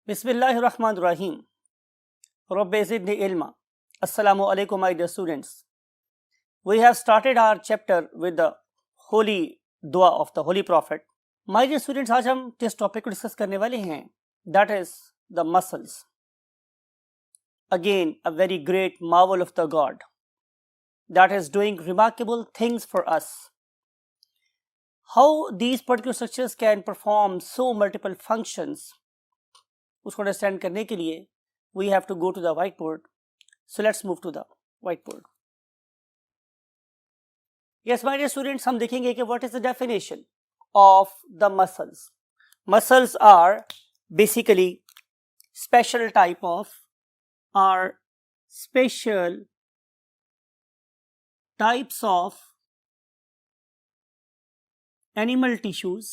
Bismillahirrahmanirrahim. Rabbi zidni ilma. Assalamu alaikum, my dear students. We have started our chapter with the holy dua of the Holy Prophet. My dear students, आज हम जिस topic को discuss करने वाले हैं, that is the muscles. Again, a very great marvel of the God that is doing remarkable things for us. How these particular structures can perform so multiple functions, उसको understand करने के लिए we have to go to the white board. So let's move to the white board. Yes my dear students, हम देखेंगे कि what is the definition of the muscles. Muscles are basically special type of special types of animal tissues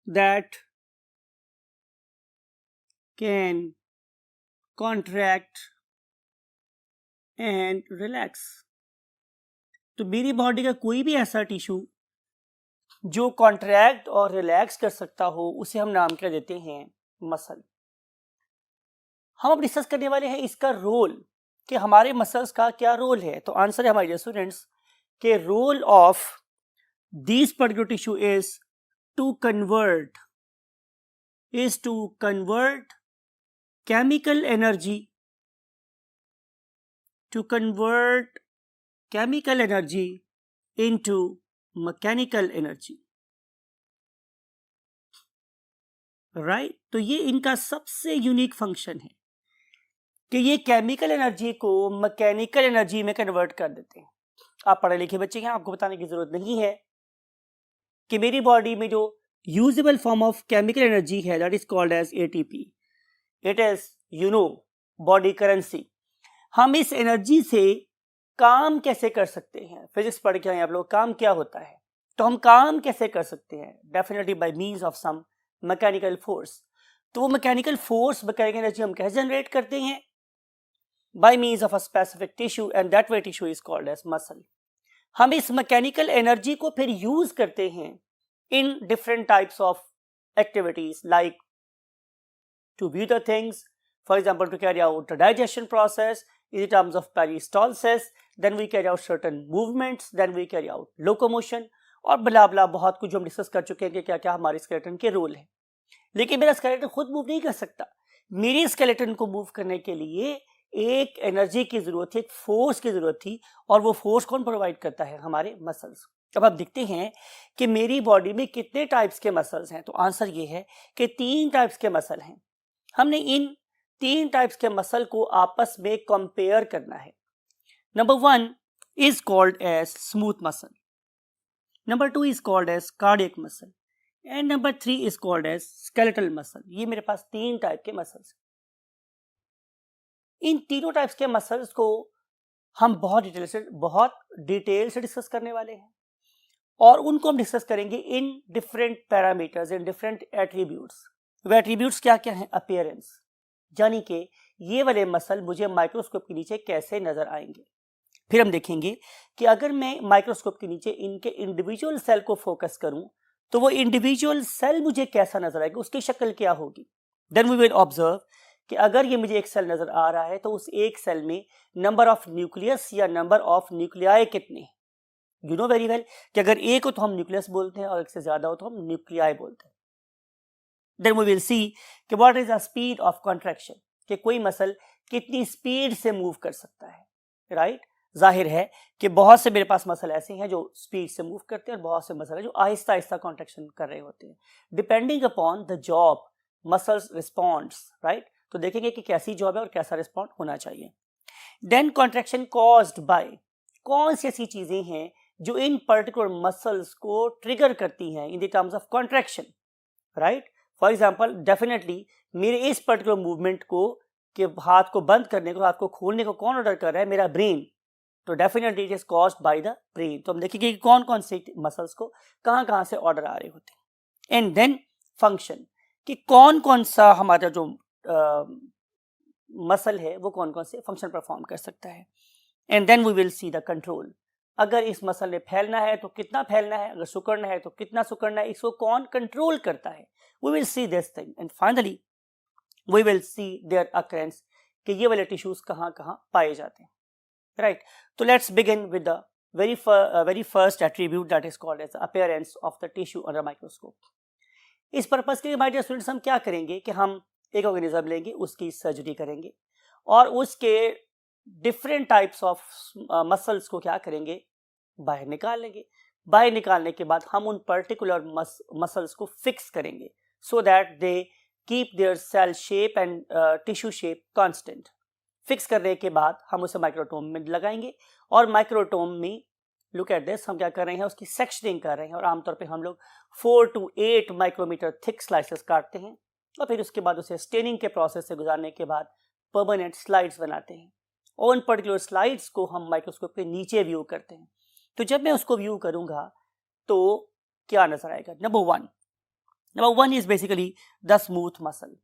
that can contract and relax. तो मेरी body का कोई भी ऐसा tissue जो कॉन्ट्रैक्ट और रिलैक्स कर सकता हो उसे हम नाम क्या देते हैं? मसल. हम अब डिस्कस करने वाले हैं इसका रोल, कि हमारे मसल्स का क्या रोल है. तो आंसर है हमारे स्टूडेंट्स के role of this particular tissue is to convert chemical energy into mechanical energy, right? तो ये इनका सबसे यूनिक फंक्शन है कि ये केमिकल एनर्जी को मैकेनिकल एनर्जी में कन्वर्ट कर देते हैं. आप पढ़े लिखे बच्चे हैं, आपको बताने की जरूरत नहीं है कि मेरी बॉडी में जो usable form of chemical energy है that is called as ATP. It is body currency. हम इस एनर्जी से काम कैसे कर सकते हैं? फिजिक्स पढ़ के आए आप लोग, काम क्या होता है? तो हम काम कैसे कर सकते हैं? Definitely by means of some mechanical force. तो वो मैकेनिकल फोर्स, मैकेनिकल एनर्जी हम कैसे जनरेट करते हैं? By means of a specific tissue and that way tissue is called as muscle. हम इस मैकेनिकल एनर्जी को फिर यूज करते हैं in different types of activities, like to view the things, for example to carry out the digestion process in terms of peristalsis, then we carry out certain movements, then we carry out locomotion और bla बला. बहुत कुछ हम discuss कर चुके हैं कि क्या क्या हमारे स्केलेटन के रोल है. लेकिन मेरा स्केलेटन खुद मूव नहीं कर सकता. मेरी स्केलेटन को मूव करने के लिए एक एनर्जी की जरूरत थी, एक फोर्स की जरूरत थी, और वो फोर्स कौन प्रोवाइड करता है? हमारे मसल्स. अब आप देखते हैं कि मेरी बॉडी में कितने टाइप्स के मसल्स हैं. तो आंसर ये है कि 3 टाइप्स के मसल हैं. हमने इन 3 टाइप्स के मसल को आपस में कंपेयर करना है. Number 1 is called as smooth muscle, number 2 is called as cardiac muscle, and number 3 is called as skeletal muscle. ये मेरे पास 3 टाइप के मसल्स. इन तीनों टाइप्स के मसल्स को हम बहुत डिटेल से डिस्कस करने वाले हैं, और उनको हम डिस्कस करेंगे in different parameters, in different attributes. Way attributes क्या क्या हैं? अपीयरेंस, यानी कि ये वाले मसल मुझे माइक्रोस्कोप के नीचे कैसे नजर आएंगे. फिर हम देखेंगे कि अगर मैं माइक्रोस्कोप के नीचे इनके इंडिविजुअल सेल को फोकस करूं तो वो इंडिविजुअल सेल मुझे कैसा नजर आएगा, उसकी शक्ल क्या होगी. देन वी विल ऑब्जर्व कि अगर ये मुझे एक सेल नजर आ रहा है तो उस एक सेल में नंबर ऑफ न्यूक्लियस या नंबर ऑफ न्यूक्लियाई कितने हैं. यू नो वेरी वेल कि अगर एक हो तो हम न्यूक्लियस बोलते हैं और एक से ज्यादा हो तो हम न्यूक्लियाई बोलते हैं. देन वी विल सी कि what is the speed of contraction, कि कोई मसल कितनी स्पीड से मूव कर सकता है. राइट? जाहिर है कि बहुत से मेरे पास मसल ऐसे हैं जो स्पीड से मूव करते हैं और बहुत से मसल है जो आहिस्ता आहिस्ता कॉन्ट्रैक्शन कर रहे होते हैं. Depending upon the job muscles responds. Right? तो देखेंगे कि कैसी जॉब है और कैसा रिस्पॉन्ड होना चाहिए. देन कॉन्ट्रैक्शन कॉज्ड बाय, कौन सी ऐसी चीजें हैं जो इन पर्टिकुलर मसल्स को ट्रिगर करती हैं in the terms of contraction. Right? For example, definitely मेरे इस पर्टिकुलर मूवमेंट को, कि हाथ को बंद करने को, हाथ को खोलने को कौन ऑर्डर कर रहा है? मेरा ब्रेन. तो definitely it is caused by the brain. तो हम देखेंगे कि कौन कौन से मसल्स को कहां से ऑर्डर आ रहे होते हैं. एंड देन फंक्शन, कि कौन कौन सा हमारा जो मसल है वो कौन कौन से फंक्शन परफॉर्म कर सकता है. And then we will see the control. अगर इस मसल ने फैलना है तो कितना फैलना है, अगर सिकुड़ना है तो कितना सिकुड़ना है, इसको कौन कंट्रोल करता है. We will see this thing and finally we will see their occurrence कि ये वाले टिश्यूज कहाँ कहाँ पाए जाते हैं. राइट, तो let's begin with the very first attribute that is called as the appearance of the tissue under microscope. इस पर्पस के लिए माय डियर स्टूडेंट्स हम क्या करेंगे कि हम एक ऑर्गेनिज्म लेंगे, उसकी सर्जरी करेंगे और उसके डिफरेंट टाइप्स ऑफ मसल्स को क्या करेंगे, बाहर निकाल लेंगे. बाहर निकालने के बाद हम उन पर्टिकुलर मसल्स को फिक्स करेंगे so that they keep their cell shape and tissue shape constant. Fix करने के बाद हम उसे माइक्रोटोम में लगाएंगे और माइक्रोटोम में लुक एट दिस, हम क्या कर रहे हैं, उसकी सेक्शनिंग कर रहे हैं और आमतौर पे हम लोग 4 to 8 माइक्रोमीटर थिक स्लाइसेस काटते हैं और फिर उसके बाद उसे स्टेनिंग के प्रोसेस से गुजारने के बाद परमानेंट स्लाइड्स बनाते हैं और उन पर्टिकुलर स्लाइड्स को हम माइक्रोस्कोप के नीचे व्यू करते हैं. तो जब मैं उसको व्यू करूंगा तो क्या नजर आएगा. Number one is basically the smooth muscle.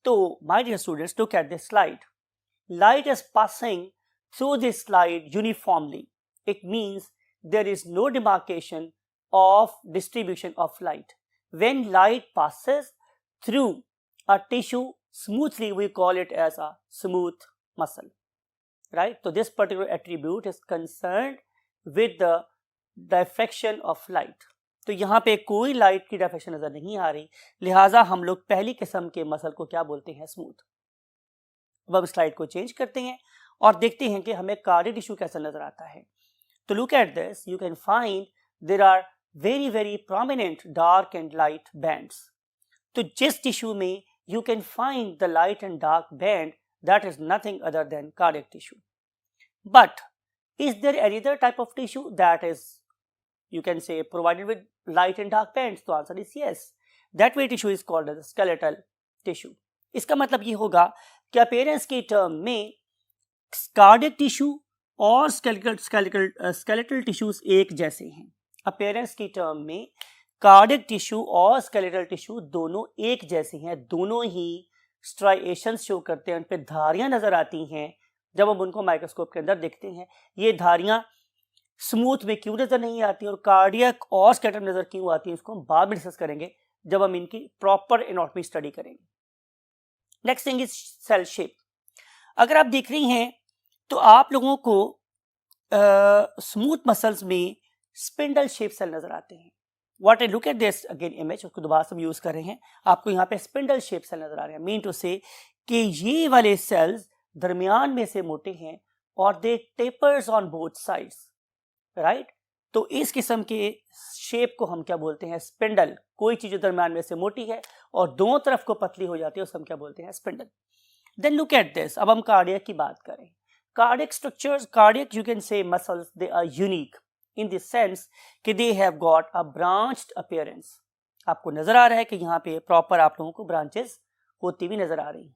तो my dear students, look at this slide. Light is passing through this slide uniformly. It means there is no demarcation of distribution of light. When light passes through a tissue smoothly, we call it as a smooth muscle. Right? So this particular attribute is concerned with the diffraction of light. तो यहाँ पे कोई light की diffraction नजर नहीं आ रही, लिहाजा हम लोग पहली किस्म के मसल को क्या बोलते हैं, स्मूथ. अब स्लाइड को चेंज करते हैं और देखते हैं कि हमें कार्डियक टिश्यू कैसा नजर आता है. तो look at this, you can find there are very very prominent dark and light bands. तो जिस टिश्यू में you can find the light and dark band, that is nothing other than cardiac tissue. But is there any other type of tissue that is you can say provided with light and dark bands? तो answer is yes. That way tissue is called as skeletal tissue. इसका मतलब ये होगा कि appearance के term में cardiac tissue और skeletal tissues एक जैसे हैं. अपीयरेंस की टर्म में कार्डियक टिश्यू और स्केलेटल टिश्यू दोनों एक जैसे हैं, दोनों ही स्ट्राइएशंस शो करते हैं, उन पे धारियां नजर आती हैं जब हम उनको माइक्रोस्कोप के अंदर देखते हैं. ये धारियां स्मूथ में क्यों नजर नहीं आती और कार्डियक और स्केलेटल नजर क्यों आती है, इसको हम बाद में डिस्कस करेंगे जब हम इनकी प्रॉपर एनाटॉमी स्टडी करेंगे. Next thing is cell shape. अगर आप देख रही हैं तो आप लोगों को स्मूथ मसल्स में स्पिंडल शेप सेल नजर आते हैं. What I look at this again image, उसको दोबारा से हम यूज कर रहे हैं, आपको यहाँ पे स्पिंडल शेप सेल नजर आ रहे हैं. मीन टू से कि ये वाले सेल्स दरमियान में से मोटे हैं और they tapers on both sides. Right, तो इस किस्म के शेप को हम क्या बोलते हैं, स्पिंडल. कोई चीज जो दरमियान में से मोटी है और दोनों तरफ को पतली हो जाती है उसको हम क्या बोलते हैं, spindle. Then look at this, अब हम कार्डियक की बात करें. Cardiac structures, cardiac you can say muscles, they are unique in the sense कि they have got a branched appearance. आपको नजर आ रहा है कि यहाँ पे प्रॉपर आप लोगों को ब्रांचेस होती हुई नजर आ रही हैं.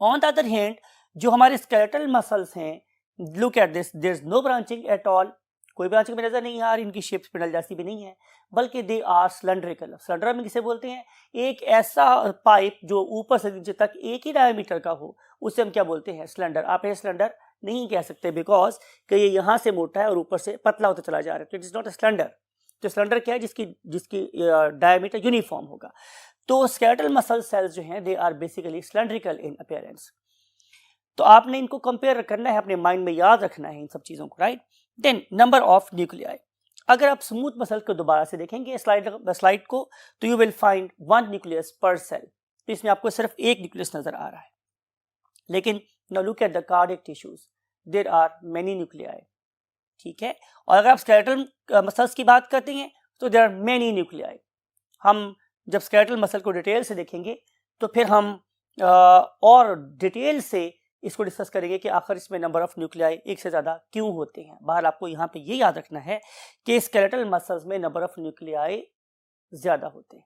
ऑन द अदर हैंड जो हमारे स्केलेटल मसल्स हैं, look at this, there is no branching at all. कोई ब्रांचिंग में नजर नहीं आ रही, इनकी शेप स्पिंडल जैसी भी नहीं है, बल्कि दे आर सिलेंड्रिकल. सिलेंडर में किसे बोलते हैं, एक ऐसा पाइप जो ऊपर से नीचे तक एक ही डायमीटर का हो, उसे हम क्या बोलते हैं, सिलेंडर. आप ये सिलेंडर नहीं कह सकते बिकॉज कि ये यहाँ से मोटा है और ऊपर से पतला होता चला जा रहा है, तो it is not a cylinder. तो सिलेंडर क्या है, जिसकी डायमीटर यूनिफॉर्म होगा. तो स्केलेटल मसल सेल्स जो हैं, they are basically cylindrical in appearance. तो आपने इनको कंपेयर करना है, अपने माइंड में याद रखना है इन सब चीजों को. Right, then number of nuclei. अगर आप स्मूथ मसल को दोबारा से देखेंगे स्लाइड को, तो यू विल फाइंड 1 न्यूक्लियस पर सेल. तो इसमें आपको सिर्फ एक न्यूक्लियस नजर आ रहा है. लेकिन now look at the cardiac tissues, there are many nuclei. ठीक है, और अगर आप स्केलेटल मसल्स की बात करते हैं तो देयर आर मेनी न्यूक्लियाई. हम जब स्केलेटल मसल को डिटेल से देखेंगे तो फिर हम और डिटेल से इसको डिस्कस करेंगे कि आखिर इसमें नंबर ऑफ न्यूक्लियाई एक से ज्यादा क्यों होते हैं. बाहर आपको यहाँ पे ये याद रखना है कि स्केलेटल मसल्स में नंबर ऑफ न्यूक्लियाई ज्यादा होते हैं.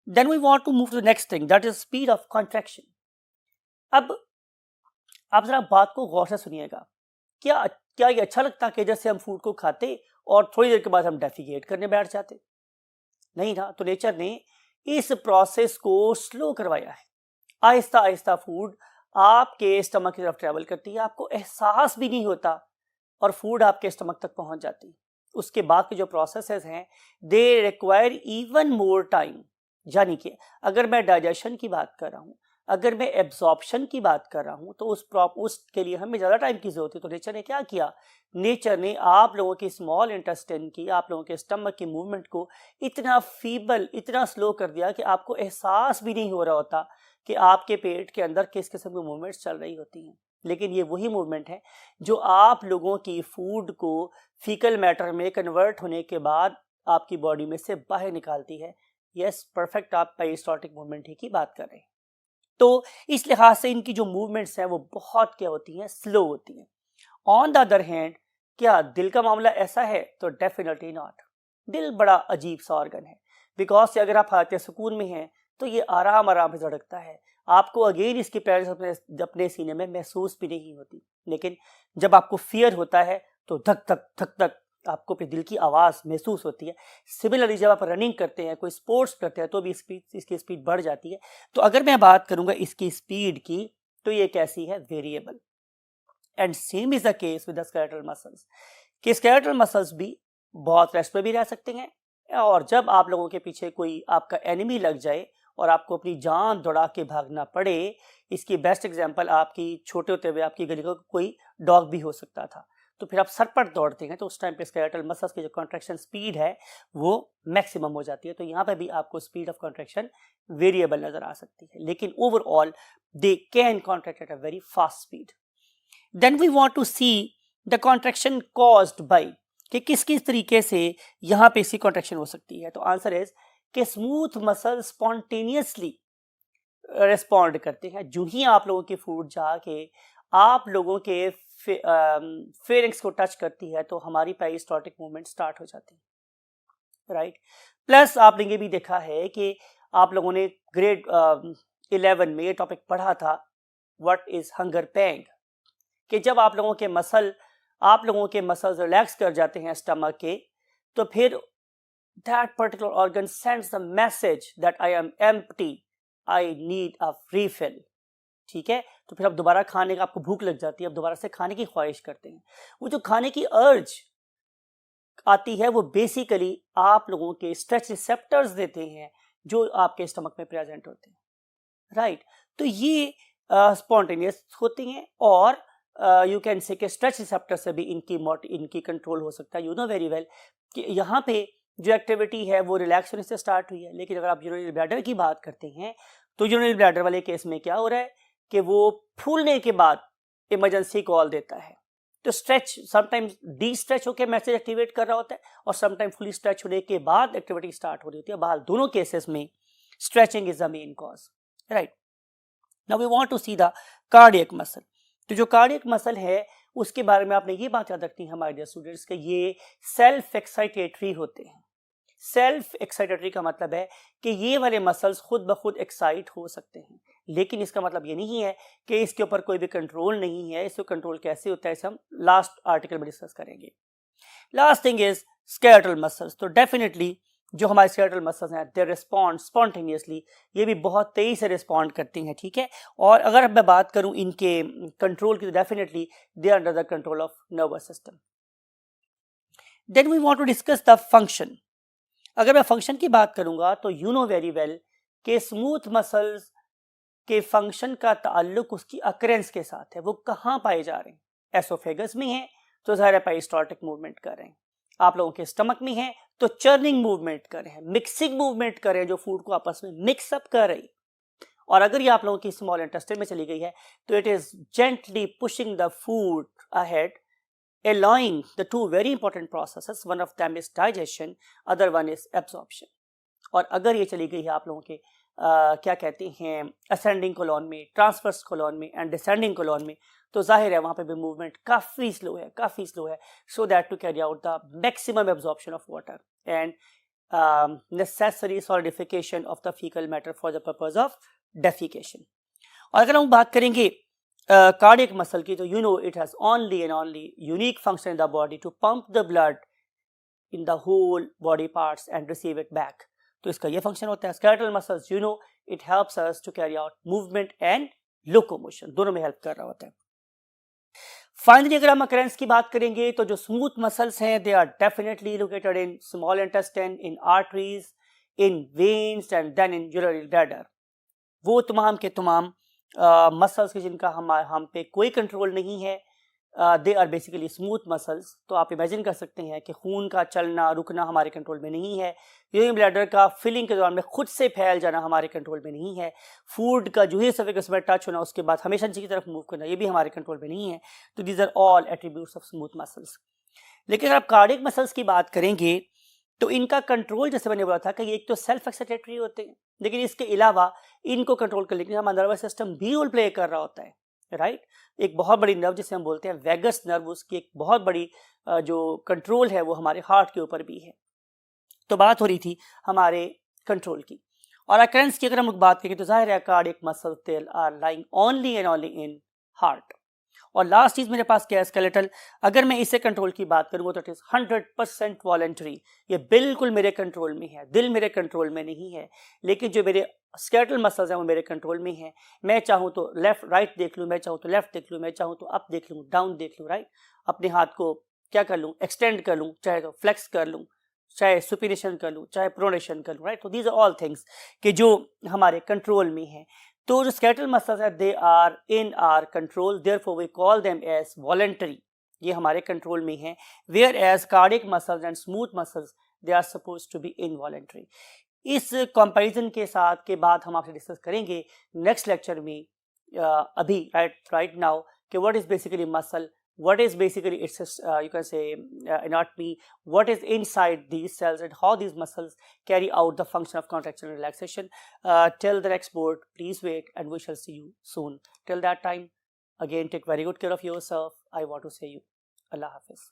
Then we want to move to the next thing, that is speed of contraction. अब आप जरा बात को गौर से सुनिएगा. क्या ये अच्छा लगता है कि जैसे हम फूड को खाते और थोड़ी देर के बाद हम डेफिकेट करने बैठ जाते? नहीं ना. तो नेचर ने इस प्रोसेस को स्लो करवाया है. आहिस्ता आहिस्ता फूड आपके स्टमक की तरफ ट्रेवल करती है, आपको एहसास भी नहीं होता और फूड आपके स्टमक तक पहुंच जाती है। उसके बाद के जो प्रोसेसेस हैं they require even more time. यानी कि अगर मैं डाइजेशन की बात कर रहा हूँ, अगर मैं एब्जॉर्प्शन की बात कर रहा हूँ, तो उसके लिए हमें ज़्यादा टाइम की जरूरत है। तो नेचर ने क्या किया, नेचर ने आप लोगों की स्मॉल इंटेस्टाइन की, आप लोगों के स्टमक की मूवमेंट को इतना फीबल, इतना स्लो कर दिया कि आपको एहसास भी नहीं हो रहा होता कि आपके पेट के अंदर किस किस्म की मूवमेंट्स चल रही होती हैं। लेकिन ये वही मूवमेंट है जो आप लोगों की फूड को फीकल मैटर में कन्वर्ट होने के बाद आपकी बॉडी में से बाहर निकालती है। यस, परफेक्ट, आप पेरिस्टाल्टिक मूवमेंट ही की बात कर रहे हैं। तो इस लिहाज से इनकी जो मूवमेंट्स हैं वो बहुत क्या होती हैं, स्लो होती हैं। ऑन द अदर हैंड क्या दिल का मामला ऐसा है? तो डेफिनेटली नॉट। दिल बड़ा अजीब सा ऑर्गन है, बिकॉज अगर आप हालत सुकून में हैं तो ये आराम आराम से धड़कता है, आपको अगेन इसकी प्रेजेंस अपने सीने में महसूस भी नहीं होती। लेकिन जब आपको फियर होता है तो धक धक धक धक आपको अपने दिल की आवाज़ महसूस होती है। सिमिलरली जब आप रनिंग करते हैं, कोई स्पोर्ट्स करते हैं, तो भी इसकी स्पीड बढ़ जाती है। तो अगर मैं बात करूंगा इसकी स्पीड की, तो ये कैसी है, variable. And same is the case with the skeletal muscles, कि स्केलेटल मसल्स भी बहुत रेस्ट में भी रह सकते हैं, और जब आप लोगों के पीछे कोई आपका एनिमी लग जाए और आपको अपनी जान दौड़ा के भागना पड़े, इसकी बेस्ट एग्जांपल आपकी छोटे होते हुए आपकी गली का कोई डॉग भी हो सकता था। तो फिर आप सरपट दौड़ते हैं, तो उस टाइम पे स्केलेटल मसल्स की जो कॉन्ट्रैक्शन स्पीड है वो मैक्सिमम हो जाती है। तो यहाँ पे भी आपको स्पीड ऑफ कॉन्ट्रैक्शन वेरिएबल नजर आ सकती है, लेकिन overall they can contract at a very fast speed. Then we want to see the contraction caused by, कि किस किस तरीके से यहाँ पे इसकी कॉन्ट्रैक्शन हो सकती है। तो आंसर इज कि स्मूथ मसल स्पॉन्टेनियसली रिस्पॉन्ड करते हैं। जो ही आप लोगों की फूड जाके आप लोगों के फेरिंग्स को टच करती है तो हमारी पेरिस्टाल्टिक मूवमेंट स्टार्ट हो जाती है, राइट। प्लस आपने ये भी देखा है कि आप लोगों ने ग्रेड 11 में ये टॉपिक पढ़ा था, व्हाट इज हंगर पैंग, कि जब आप लोगों के मसल्स रिलैक्स कर जाते हैं स्टमक के, तो फिर that particular organ sends the message that I am empty, I need a refill। ठीक है, तो फिर अब दोबारा खाने का आपको भूख लग जाती है, अब दोबारा से खाने की ख्वाहिश करते हैं। वो जो खाने की अर्ज आती है वो बेसिकली आप लोगों के स्ट्रेच रिसेप्टर्स देते हैं जो आपके स्टमक में प्रेजेंट होते हैं, राइट। तो ये स्पॉन्टेनियस होती हैं, और यू कैन से कि स्ट्रेच रिसेप्टर से भी इनकी कंट्रोल हो सकता है। यू नो वेरी वेल कि यहाँ पे जो एक्टिविटी है वो रिलैक्स होने से स्टार्ट हुई है। लेकिन अगर आप यूरिनरी ब्लैडर की बात करते हैं तो यूरिनरी ब्लैडर वाले केस में क्या हो रहा है कि वो फूलने के बाद इमरजेंसी कॉल देता है। तो स्ट्रेच समटाइम्स डी स्ट्रेच होकर मैसेज एक्टिवेट कर रहा होता है, और समटाइम फुली स्ट्रेच होने के बाद एक्टिविटी स्टार्ट हो रही होती है। बहरहाल दोनों केसेस में stretching is the main cause, right. Now we want to see the cardiac muscle. तो जो कार्डियक मसल है उसके बारे में आपने ये बात याद रखनी है हमारे डियर स्टूडेंट्स के, ये सेल्फ एक्साइटेटरी होते हैं। सेल्फ एक्साइटेटरी का मतलब है कि ये वाले मसल्स खुद ब खुद एक्साइट हो सकते हैं, लेकिन इसका मतलब ये नहीं है कि इसके ऊपर कोई भी कंट्रोल नहीं है। इसको कंट्रोल कैसे होता है इसे हम लास्ट आर्टिकल में डिस्कस करेंगे। Last thing is skeletal muscles. तो डेफिनेटली जो हमारे स्केलेटल मसल्स हैं दे रिस्पॉन्ड स्पॉन्टेनियसली, ये भी बहुत तेजी से रिस्पॉन्ड करती हैं, ठीक है। और अगर मैं बात करूं इनके कंट्रोल की, तो definitely they are under the control of nervous system. Then we want to discuss the function. अगर मैं फंक्शन की बात करूंगा तो यू नो वेरी वेल कि स्मूथ मसल्स के फंक्शन का ताल्लुक उसकी अकरेंस के साथ है। वो कहाँ पाए जा रहे हैं? एसोफेगस में है तो ज़ाहिर है पेरिस्टाल्टिक मूवमेंट कर रहे हैं। आप लोगों के स्टमक में है तो चर्निंग मूवमेंट कर रहे हैं, मिक्सिंग मूवमेंट कर रहे हैं, जो फूड को आपस में मिक्सअप कर रही है। और अगर ये आप लोगों की स्मॉल इंटेस्टाइन में चली गई है तो it is gently pushing the food ahead, allowing the two very important processes, one of them is digestion, other one is absorption। और अगर ये चली गई है आप लोगों के क्या कहते हैं असेंडिंग कोलॉन में, ट्रांसवर्स कोलॉन में एंड डिसेंडिंग कोलॉन में, तो जाहिर है वहाँ पे भी मूवमेंट काफ़ी स्लो है, so that to carry out the maximum absorption of water and necessary solidification of the fecal matter for the purpose of defecation. और अगर हम बात करेंगे कार्डियक मसल की, तो you know it has only and only unique function in the body to pump the blood in the whole body parts and receive it back. तो इसका ये फंक्शन होता है। Skeletal muscles you know it helps us to carry out movement and locomotion, दोनों में help कर रहा होता है। फाइनली अगर हम अकरेंस की बात करेंगे तो जो स्मूथ मसल्स हैं they are definitely located in small intestine, in arteries, in veins and then in urinary bladder. वो तमाम के तमाम मसल्स के जिनका हम पे कोई कंट्रोल नहीं है, they are basically smooth muscles. तो आप इमेजिन कर सकते हैं कि खून का चलना रुकना हमारे कंट्रोल में नहीं है, यूरिनरी ब्लैडर का फिलिंग के दौरान में खुद से फैल जाना हमारे कंट्रोल में नहीं है, फूड का जो ही एसोफेगस में टच होना उसके बाद हमेशा नीचे की तरफ मूव करना ये भी हमारे कंट्रोल में नहीं है। तो these are all attributes of smooth muscles. लेकिन अगर आप कार्डियक मसल्स की बात करेंगे तो इनका कंट्रोल, जैसे मैंने बोला था कि ये एक तो सेल्फ एक्साइटेटरी होते हैं, लेकिन इसके अलावा इनको कंट्रोल करने के लिए हमारा नर्वस सिस्टम भी रोल प्ले कर रहा होता है, राइट। एक बहुत बड़ी नर्व जिसे हम बोलते हैं वेगस नर्व, उसकी एक बहुत बड़ी जो कंट्रोल है वो हमारे हार्ट के ऊपर भी है। तो बात हो रही थी हमारे कंट्रोल की। और अकरेंस की अगर हम बात करें तो जाहिर है cardiac muscle tell are lying only and only in heart. और लास्ट चीज मेरे पास क्या है, स्केलेटल। अगर मैं इसे कंट्रोल की बात करूंगा तो इट इज 100% वॉलेंटरी, ये बिल्कुल मेरे कंट्रोल में है, दिल मेरे कंट्रोल में नहीं है, लेकिन जो मेरे स्केलेटल मसल्स हैं वो मेरे कंट्रोल में है। मैं चाहूँ तो लेफ्ट राइट देख लूँ, मैं चाहूँ तो लेफ्ट देख लूँ, मैं चाहूँ तो अप देख लूँ, डाउन देख लूँ, राइट। अपने हाथ को क्या कर लूँ, एक्सटेंड कर लूँ, चाहे तो फ्लेक्स कर लूँ, चाहे सुपिनेशन कर लूँ, चाहे प्रोनेशन कर लूँ, राइट। तो दीज आर ऑल थिंग्स कि जो हमारे कंट्रोल में है। तो जो स्केलेटल मसल्स है they are in our control, therefore we call them as voluntary, ये हमारे कंट्रोल में है। Whereas cardiac muscles and smooth muscles they are suppose to be involuntary. इस कंपैरिजन के साथ के बाद हम आपसे डिस्कस करेंगे नेक्स्ट लेक्चर में, अभी राइट नाउ, कि what is basically muscle, what is basically its you can say anatomy, what is inside these cells and how these muscles carry out the function of contraction and relaxation. Till the next board, please wait and we shall see you soon. Till that time, again take very good care of yourself. I want to say you Allah Hafiz.